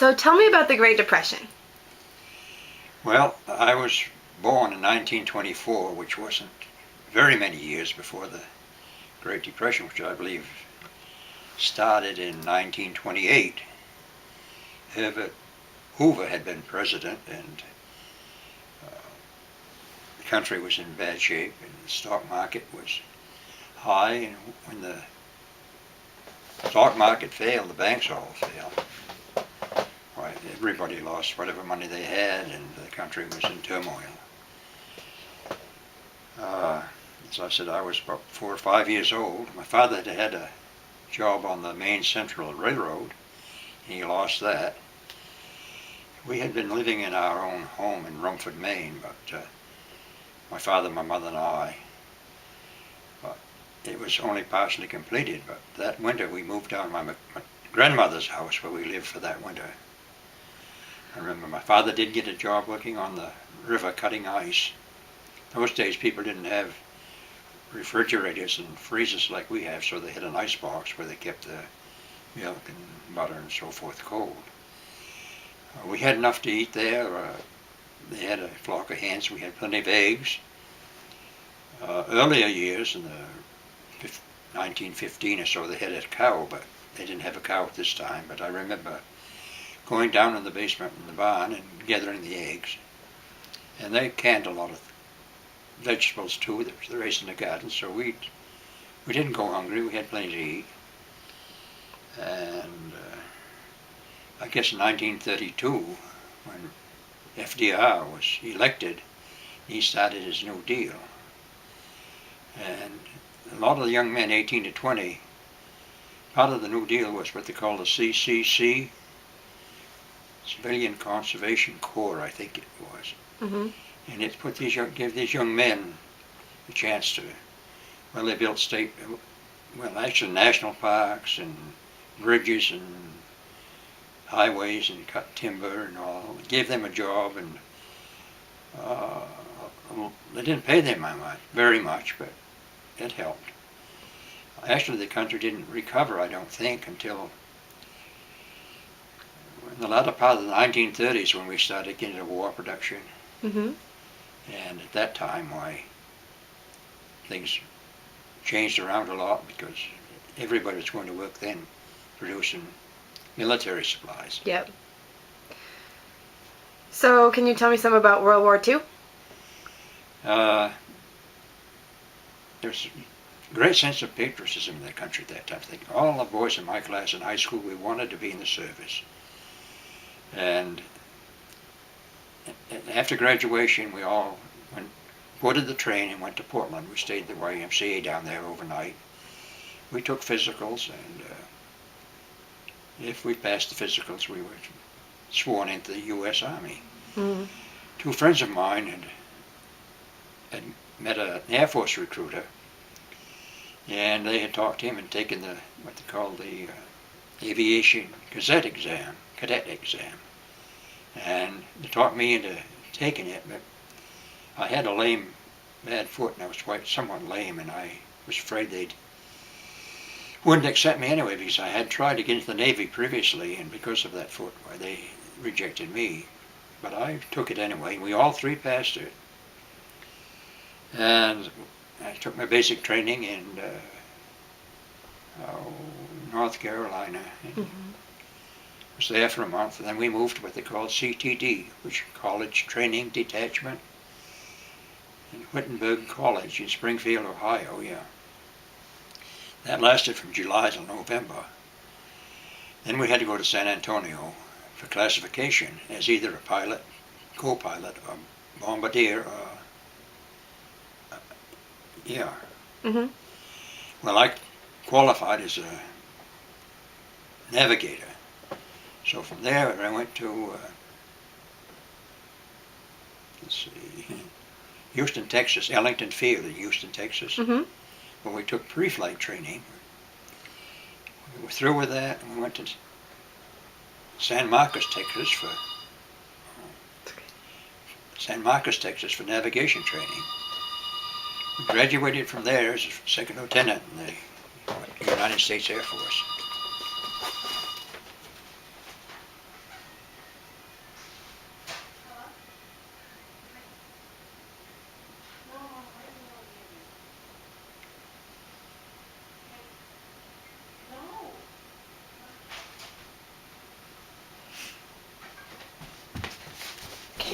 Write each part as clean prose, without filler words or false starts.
So tell me about the Great Depression. Well, I was born in 1924, which wasn't very many years before the Great Depression, which I believe started in 1928. Herbert Hoover had been president, and the country was in bad shape, and the stock market was high, and when the stock market failed, the banks all failed. Right, everybody lost whatever money they had, and the country was in turmoil. As I said, I was about 4 or 5 years old. My father had had a job on the Maine Central Railroad. He lost that. We had been living in our own home in Rumford, Maine, but my father, my mother, and I. But it was only partially completed. But that winter we moved down to my grandmother's house where we lived for that winter. I remember my father did get a job working on the river cutting ice. Those days people didn't have refrigerators and freezers like we have, so they had an ice box where they kept the milk and butter and so forth cold. We had enough to eat there. They had a flock of hens. We had plenty of eggs. Earlier years, in the 1915 or so, they had a cow, but they didn't have a cow at this time. But I remember going down in the basement in the barn and gathering the eggs. And they canned a lot of vegetables too. They were raised in the garden, so we didn't go hungry. We had plenty to eat. And I guess in 1932, when FDR was elected, he started his New Deal. And a lot of the young men, 18 to 20, part of the New Deal was what they call the CCC, Civilian Conservation Corps, I think it was. Mm-hmm. And it put gave these young men a chance to, well, they built actually national parks and bridges and highways and cut timber and all. It gave them a job, and they didn't pay them very much, but it helped. Actually, the country didn't recover, I don't think, until in the latter part of the 1930s when we started getting into war production. Mm-hmm. And at that time, things changed around a lot because everybody was going to work then producing military supplies. Yep. So can you tell me some about World War II? There's a great sense of patriotism in the country at that time. I think all the boys in my class in high school, we wanted to be in the service. And after graduation, we all boarded the train and went to Portland. We stayed at the YMCA down there overnight. We took physicals, and if we passed the physicals, we were sworn into the U.S. Army. Mm-hmm. 2 friends of mine had met an Air Force recruiter, and they had talked to him and taken what they call the Aviation Cadet exam. And they talked me into taking it, but I had a bad foot, and I was somewhat lame, and I was afraid they wouldn't accept me anyway, because I had tried to get into the Navy previously, and because of that foot, they rejected me. But I took it anyway. We all 3 passed it. And I took my basic training in North Carolina. And was there for a month, and then we moved to what they called CTD, which is College Training Detachment, in Wittenberg College in Springfield, Ohio. Yeah. That lasted from July to November. Then we had to go to San Antonio for classification as either a pilot, co-pilot, or bombardier, or ER. Mm-hmm. Well, I qualified as a navigator. So from there I went to, Houston, Texas, Ellington Field in Houston, Texas. Mm-hmm. Where we took pre-flight training. We were through with that, and we went to San Marcos, Texas for navigation training. We graduated from there as a second lieutenant in the United States Air Force.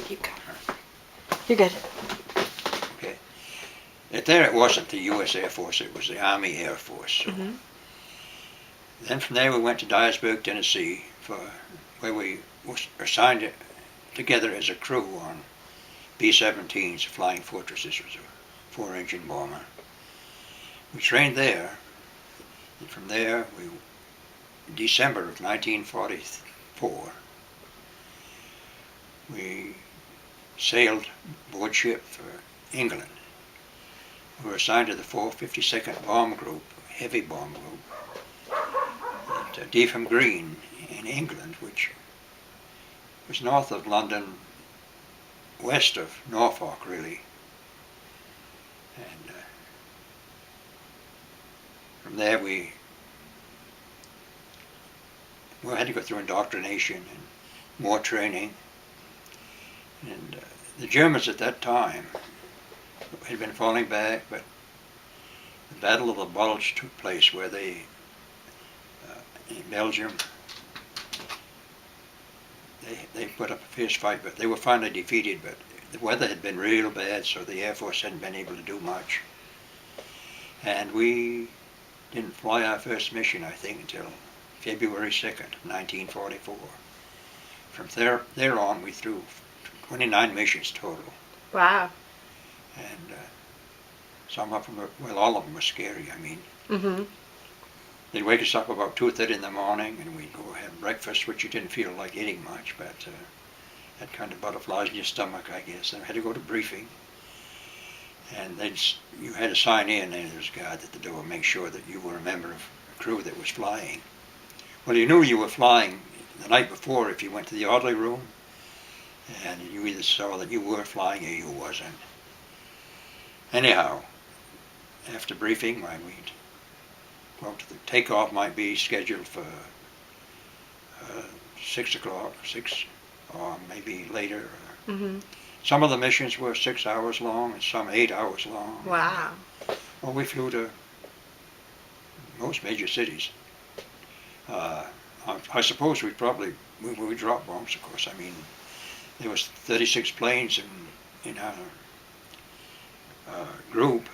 You go. You're good. Okay. There it wasn't the U.S. Air Force, it was the Army Air Force. So. Mm-hmm. Then from there we went to Dyersburg, Tennessee, where we were assigned together as a crew on B-17s, Flying Fortress. This was a 4-engine bomber. We trained there, and from there, December of 1944, we sailed board ship for England. We were assigned to the 452nd Bomb Group, heavy bomb group, at Deetham Green in England, which was north of London, west of Norfolk, really. And from there we had to go through indoctrination and more training. And the Germans at that time had been falling back, but the Battle of the Bulge took place where they, in Belgium, they put up a fierce fight, but they were finally defeated. But the weather had been real bad, so the Air Force hadn't been able to do much. And we didn't fly our first mission, I think, until February 2nd, 1944. From there on, we threw 29 missions total. Wow. And some of them were, well, all of them were scary. I mean, Mm-hmm. they'd wake us up about 2:30 in the morning, and we'd go have breakfast, which you didn't feel like eating much, but had kind of butterflies in your stomach, I guess. And I had to go to briefing, and you had to sign in, and there was a guard at the door, make sure that you were a member of a crew that was flying. Well, you knew you were flying the night before if you went to the orderly room, and you either saw that you were flying or you wasn't. Anyhow, after briefing, well, the takeoff might be scheduled for 6 o'clock, 6, or maybe later. Mm-hmm. Some of the missions were 6 hours long and some 8 hours long. Wow. Well, we flew to most major cities. I suppose we dropped bombs, of course. I mean, there was 36 planes in our group,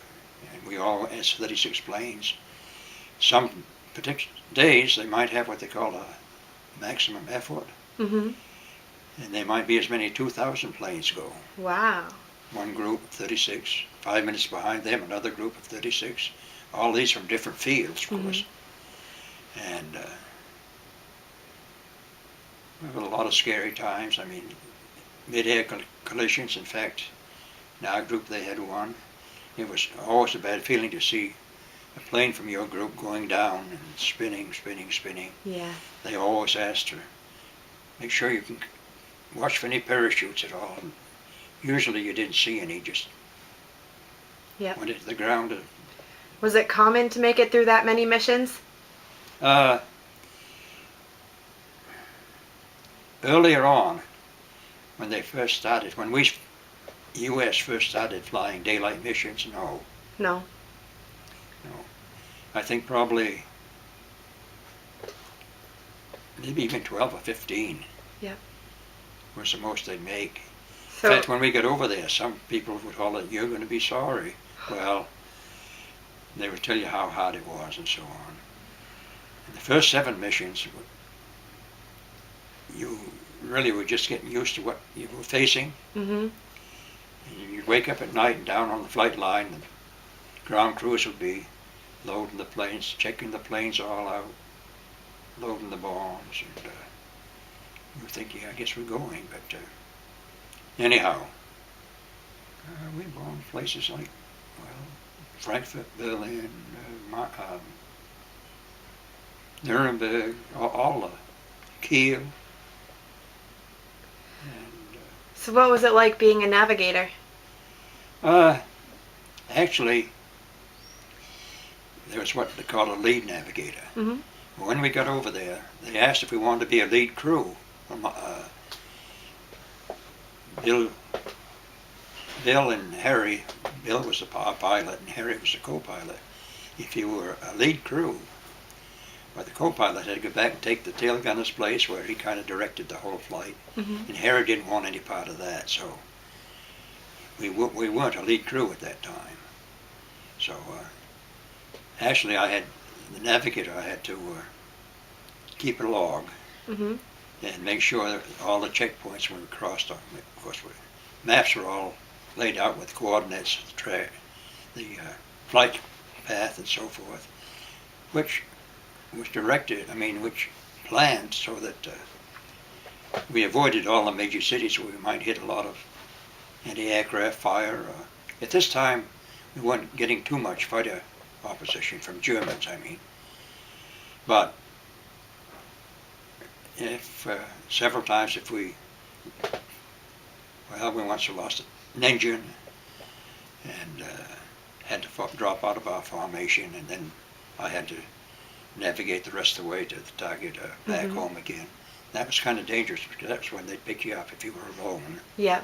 and we all had 36 planes. Some particular days they might have what they call a maximum effort, Mm-hmm. and there might be as many as 2,000 planes go. Wow. One group of 36, 5 minutes behind them another group of 36. All these from different fields, of course. And there were a lot of scary times. I mean, mid-air collisions. In fact, in our group they had one. It was always a bad feeling to see a plane from your group going down and spinning. Yeah. They always asked to make sure you can watch for any parachutes at all. And usually you didn't see any, just went into the ground. Was it common to make it through that many missions? Earlier on, when they first started, when U.S. first started flying daylight missions, no. No. I think probably maybe even 12 or 15 Yep. was the most they'd make. So, In fact, when we got over there, some people would holler, "You're going to be sorry." Well, they would tell you how hard it was and so on. And the first 7 missions, you really were just getting used to what you were facing. Mm-hmm. And you'd wake up at night and down on the flight line, the ground crews would be loading the planes, checking the planes all out, loading the bombs, and you were thinking, I guess we're going, but anyhow, we bombed places like, well, Frankfurt, Berlin, Nuremberg, all the Kiel, and So what was it like being a navigator? actually, there was what they call a lead navigator. Mm-hmm. When we got over there, they asked if we wanted to be a lead crew. Bill and Harry, Bill was the pilot and Harry was the co-pilot. If you were a lead crew, Well, the co-pilot had to go back and take the tail gunner's place where he kind of directed the whole flight. Mm-hmm. And Harry didn't want any part of that, so we weren't a lead crew at that time. So actually I had, the navigator, I had to keep a log Mm-hmm. and make sure that all the checkpoints were crossed. Of course, maps were all laid out with coordinates, the flight path and so forth, which was directed, which planned so that we avoided all the major cities where we might hit a lot of anti-aircraft fire. At this time, we weren't getting too much fighter opposition from Germans, But if several times if we once lost an engine and had to drop out of our formation, and then I had to navigate the rest of the way to the target back Mm-hmm. home again. That was kind of dangerous because that's when they'd pick you up if you were alone Yeah.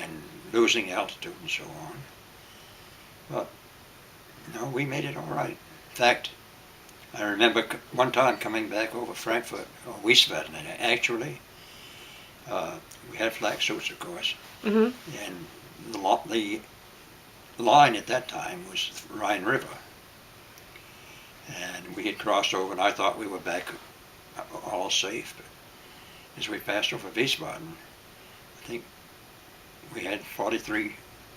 and losing altitude and so on. But no, we made it all right. In fact, I remember one time coming back over Frankfurt, or Wiesbaden actually. We had flak suits, of course, Mm-hmm. and the line at that time was the Rhine River. And we had crossed over, and I thought we were back all safe. But as we passed over Wiesbaden, I think we had 43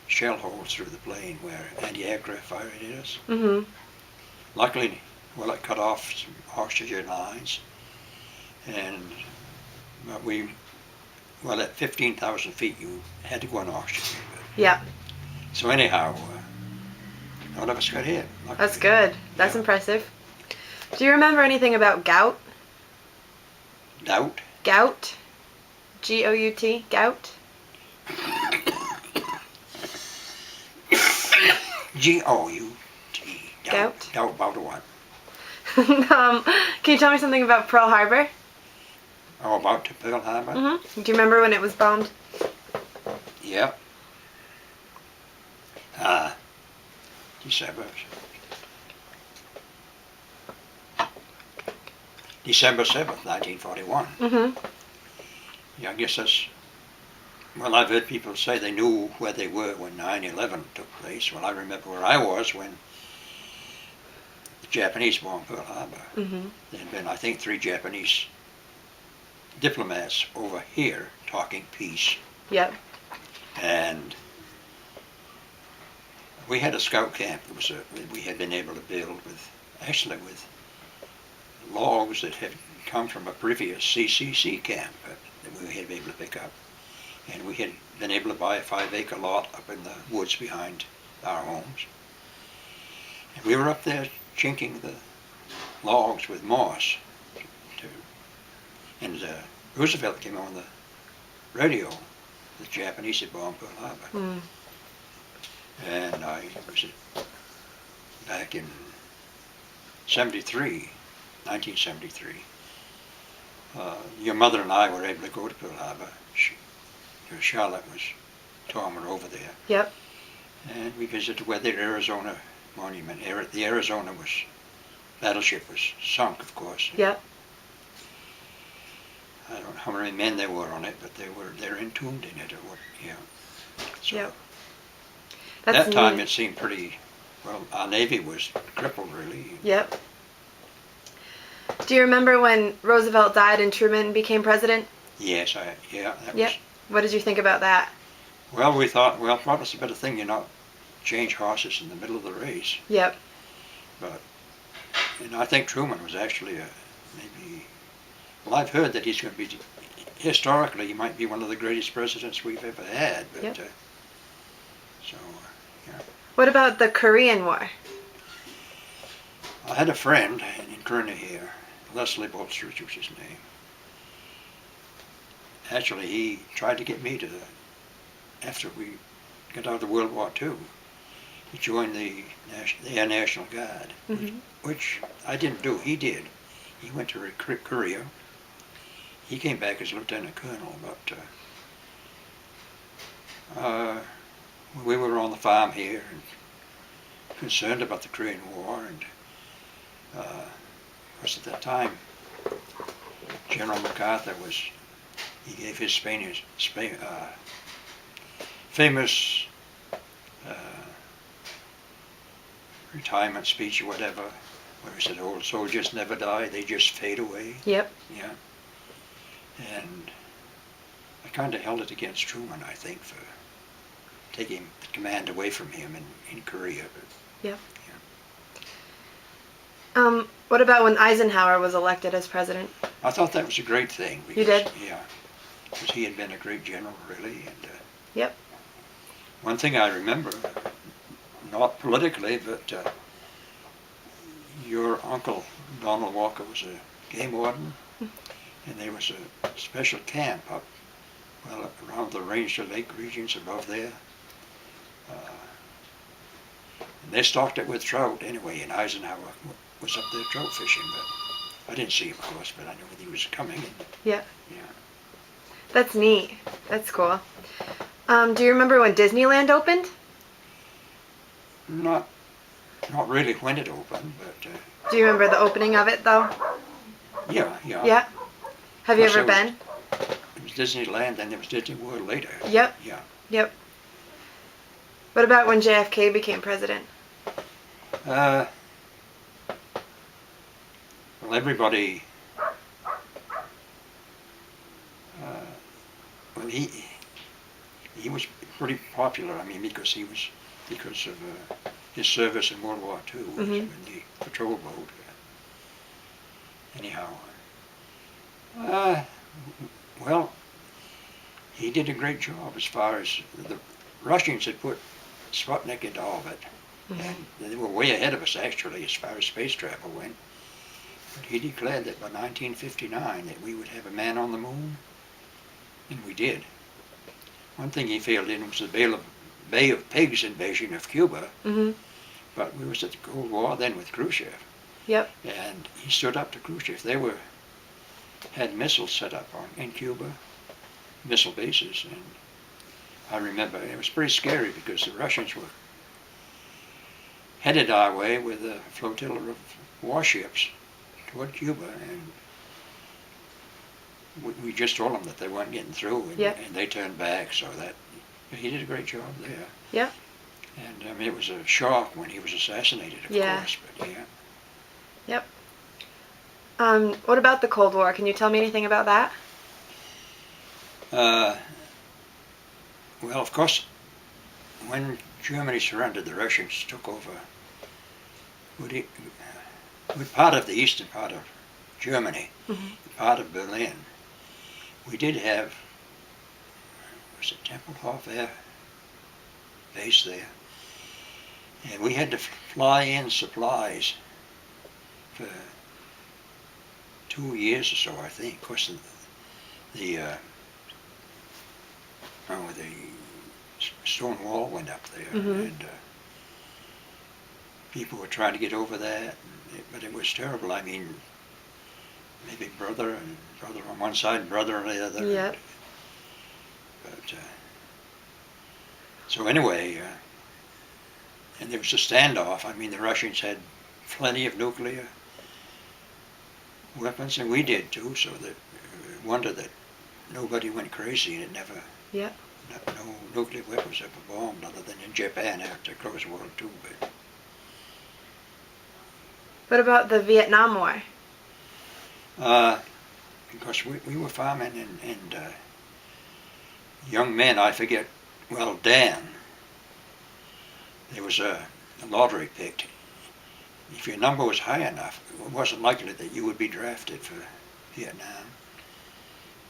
shell holes through the plane where anti-aircraft fire hit us. Mm-hmm. Luckily, it cut off some oxygen lines, and at 15,000 feet, you had to go on oxygen. Yeah. So anyhow, none of us got hit. Luckily. That's good. That's Yeah. impressive. Do you remember anything about gout? Doubt? Gout? G-O-U-T? Gout? G-O-U-T. Gout? Doubt about what? Can you tell me something about Pearl Harbor? Oh, about Pearl Harbor? Mm-hmm. Do you remember when it was bombed? Yep. December 7th, 1941. Mm-hmm. Yeah, I guess that's, I've heard people say they knew where they were when 9/11 took place. Well, I remember where I was when the Japanese bombed Pearl Harbor. Mm-hmm. There had been, I think, 3 Japanese diplomats over here talking peace. Yep. And we had a scout camp that we had been able to build with logs that had come from a previous CCC camp that we had been able to pick up. And we had been able to buy a 5-acre lot up in the woods behind our homes. And we were up there chinking the logs with moss. And Roosevelt came on the radio. The Japanese had bombed Pearl Harbor. Mm. And I was back in 1973. Your mother and I were able to go to Pearl Harbor. Charlotte was Tormer over there. Yep. And we visited where the Arizona monument, the Arizona battleship was sunk, of course. Yep. I don't know how many men there were on it, but they're entombed in it. So Yep. that time it seemed pretty, our Navy was crippled really. Yep. Do you remember when Roosevelt died and Truman became president? Yes, Yep. What did you think about that? Well, we thought, probably it's a better thing you not change horses in the middle of the race. Yep. But, I think Truman was actually I've heard that he's going to be, historically, he might be one of the greatest presidents we've ever had. But, yep. Yeah. What about the Korean War? I had a friend in Kearney here, Leslie Bolstridge was his name. Actually, he tried to get me after we got out of the World War II, he joined the Air National Guard, Mm-hmm. which I didn't do. He did. He went to Korea. He came back as lieutenant colonel, but we were on the farm here and concerned about the Korean War, and course, at that time, General MacArthur he gave his famous retirement speech or whatever, where he said, "Old soldiers never die, they just fade away." Yep. Yeah. And I kind of held it against Truman, I think, for taking the command away from him in Korea. But, Yep. yeah. What about when Eisenhower was elected as president? I thought that was a great thing. Because, You did? Yeah. Because he had been a great general, really. And Yep. one thing I remember, not politically, but your uncle, Donald Walker, was a game warden, and there was a special camp up, well, around the Ranger Lake regions above there. And they stocked it with trout anyway, and Eisenhower was up there trout fishing, but I didn't see him, of course, but I knew he was coming. And, Yep. yeah. That's neat. That's cool. Do you remember when Disneyland opened? Not really when it opened, but Do you remember the opening of it, though? yeah. Yeah. Have you Yes, ever I been? It was Disneyland, and there was Disney World later. Yep. Yeah. Yep. What about when JFK became president? Well, everybody. Well, he was pretty popular. I mean, because of his service in World War II in the patrol boat. Anyhow, well, he did a great job as far as the Russians had put Sputnik into orbit. And they were way ahead of us, actually, as far as space travel went. But he declared that by 1959 that we would have a man on the moon, and we did. One thing he failed in was the Bay of Pigs invasion of Cuba, but we was at the Cold War then with Khrushchev. Yep. And he stood up to Khrushchev. They had missiles set up in Cuba, missile bases, and I remember it was pretty scary because the Russians were headed our way with a flotilla of warships toward Cuba, and we just told them that they weren't getting through, and they turned back. So but he did a great job there. Yeah. And I mean, it was a shock when he was assassinated, of course. But yeah. Yep. What about the Cold War? Can you tell me anything about that? Well, of course, when Germany surrendered, the Russians took over with part of the eastern part of Germany, part of Berlin. We did have, was it Tempelhof Air Base there, and we had to fly in supplies for 2 years or so, I think. Of course, the stone wall went up there, and people were trying to get over that, but it was terrible. I mean, maybe brother on one side and brother on the other. Yep. But so anyway, and there was a standoff. I mean, the Russians had plenty of nuclear weapons, and we did too. So that wonder that nobody went crazy and it never. Yep. No nuclear weapons ever bombed, other than in Japan after close World II. But what about the Vietnam War? because we were farming, and young men, I forget, well, Dan, there was a lottery picked. If your number was high enough, it wasn't likely that you would be drafted for Vietnam.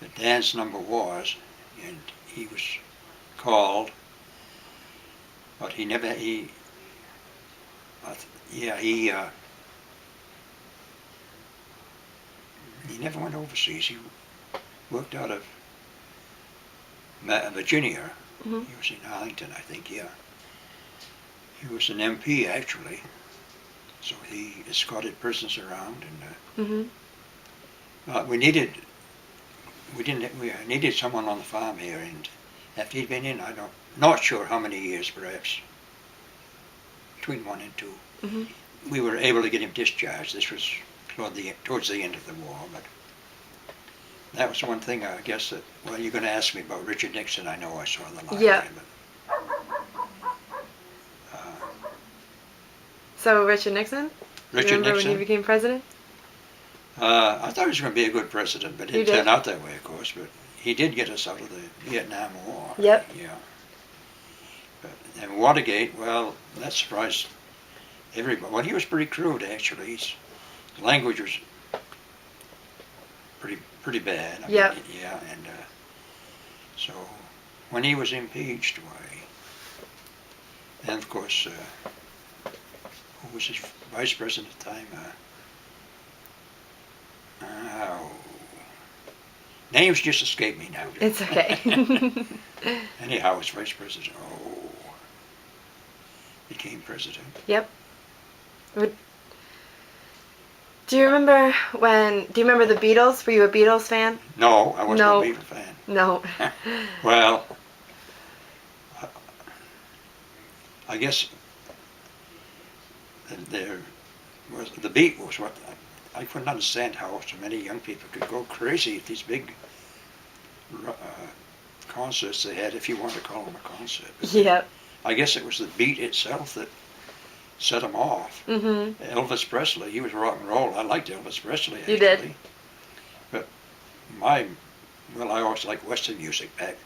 But Dan's number was, and he was called, but he never went overseas. He worked out of Virginia. He was in Arlington, I think. Yeah, he was an MP actually. So he escorted prisoners around, and we needed someone on the farm here, and after he'd been in, not sure how many years, perhaps between 1 and 2, we were able to get him discharged. This was towards the end of the war. But that was one thing, I guess, that, well, you're going to ask me about Richard Nixon. I know I saw the line Yeah. there, but So Richard Nixon? Richard You remember Nixon, when he became president? I thought he was going to be a good president, but it You didn't did? turn out that way, of course. But he did get us out of the Vietnam War. Yep. Yeah. But, and Watergate, well, that surprised everybody. Well, he was pretty crude, actually. His language was pretty bad. I Yep. mean, yeah, and so when he was impeached, why, and of course, who was his vice president at the time? Names just escape me now. It's okay. Anyhow, his vice president, became president. Yep. Do you remember the Beatles? Were you a Beatles fan? No, I wasn't No. a Beatle fan. No. Well, I guess there was the beat was what I couldn't understand how so many young people could go crazy at these big concerts they had, if you want to call them a concert. But Yep. I guess it was the beat itself that set them off. Mm-hmm. Elvis Presley, he was rock and roll. I liked Elvis Presley, actually. You did? But I always liked Western music back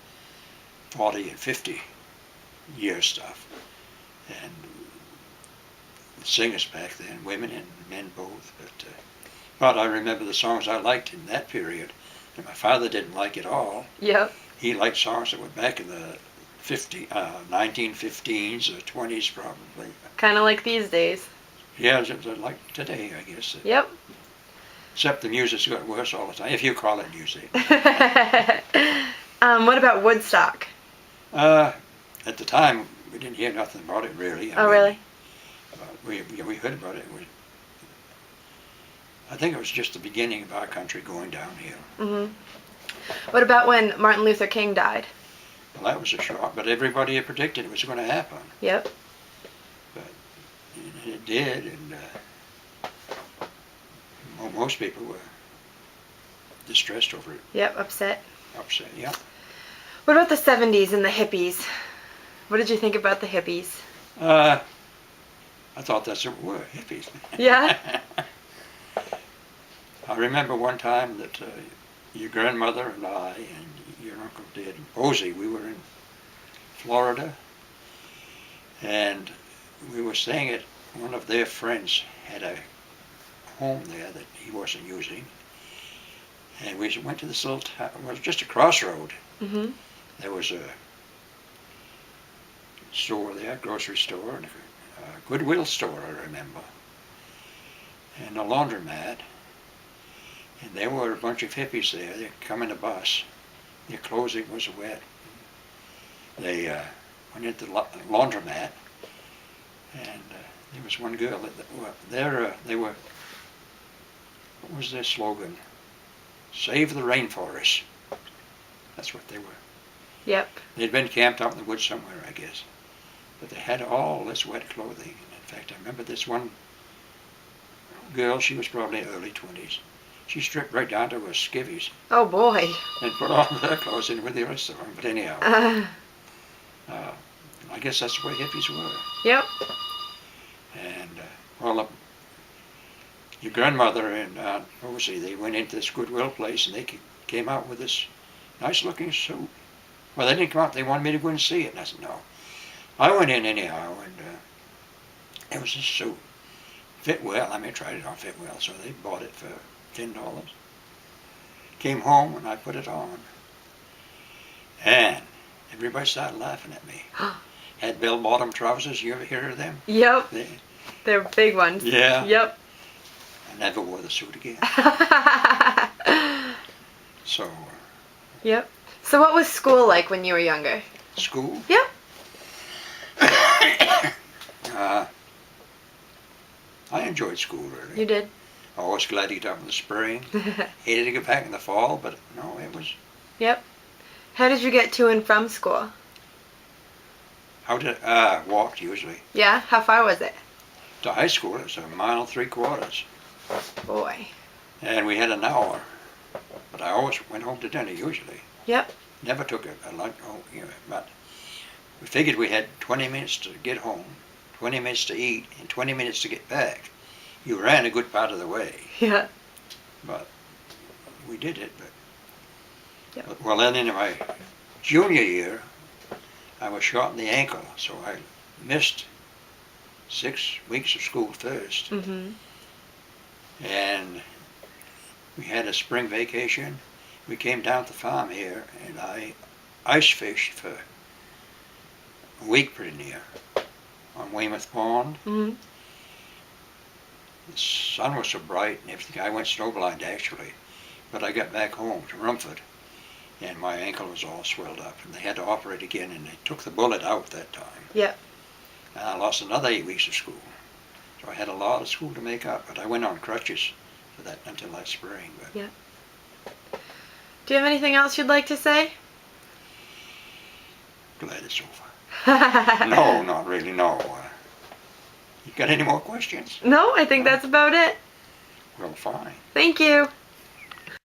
40 and 50 year stuff. And the singers back then, women and men both. But I remember the songs I liked in that period, and my father didn't like it all. Yep. He liked songs that were back in the 1915s or 20s probably. Kind of like these days. Yeah, like today, I guess. Yep. Except the music's got worse all the time, if you call it music. What about Woodstock? At the time, we didn't hear nothing about it really. I mean, Really? we heard about it. I think it was just the beginning of our country going downhill. Mm-hmm. What about when Martin Luther King died? Well, that was a shock, but everybody had predicted it was going to happen. Yep. But it did, and most people were distressed over it. Yep, upset. Upset, yeah. What about the 70s and the hippies? What did you think about the hippies? I thought that's what we were, hippies. Yeah? I remember one time that your grandmother and I and your Uncle Dad and Posey, we were in Florida, and we were staying at one of their friends had a home there that he wasn't using, and we went to this little town. Well, it was just a crossroad. Mm-hmm. There was a store there, grocery store, and a Goodwill store, I remember, and a laundromat. And there were a bunch of hippies there. They come in a bus. Their clothing was wet. They went into the laundromat, and there was one girl they were. What was their slogan? Save the rainforest. That's what they were. Yep. They'd been camped out in the woods somewhere, I guess. But they had all this wet clothing. And in fact, I remember this one girl. She was probably early 20s. She stripped right down to her skivvies Oh boy. and put on her clothes in with the rest of them. But anyhow, I guess that's the way hippies were. Yep. And, your grandmother and Aunt Posey, they went into this Goodwill place and they came out with this nice looking suit. Well, they didn't come out, they wanted me to go and see it. And I said, no. I went in anyhow, and it was a suit. Fit well, I tried it on fit well, so they bought it for $10. Came home and I put it on. And everybody started laughing at me. Had bell-bottom trousers, you ever hear of them? Yep. They're big ones. Yeah. Yep. I never wore the suit again. So, Yep. So what was school like when you were younger? school? Yep. I enjoyed school, really. You did. I was glad to get up in the spring. Hated to get back in the fall, but no, it was... Yep. How did you get to and from school? How did walked usually. Yeah? How far was it? To high school, it was 1 3/4 miles. Boy. And we had an hour. But I always went home to dinner usually. Yep. Never took a lunch home, but we figured we had 20 minutes to get home, 20 minutes to eat, and 20 minutes to get back. You ran a good part of the way. Yeah. But we did it. Yep. Well, then in my junior year, I was shot in the ankle, so I missed 6 weeks of school first. Mm-hmm. And we had a spring vacation. We came down to the farm here, and I ice fished for a week pretty near on Weymouth Pond. Mm-hmm. The sun was so bright and everything. I went snowblind actually, but I got back home to Rumford, and my ankle was all swelled up, and they had to operate again, and they took the bullet out that time. Yep. And I lost another 8 weeks of school. So I had a lot of school to make up, but I went on crutches for that until that spring. But Yep. Do you have anything else you'd like to say? glad it's over. No, not really, no. You got any more questions? No, I think that's about it. Well, fine. Thank you.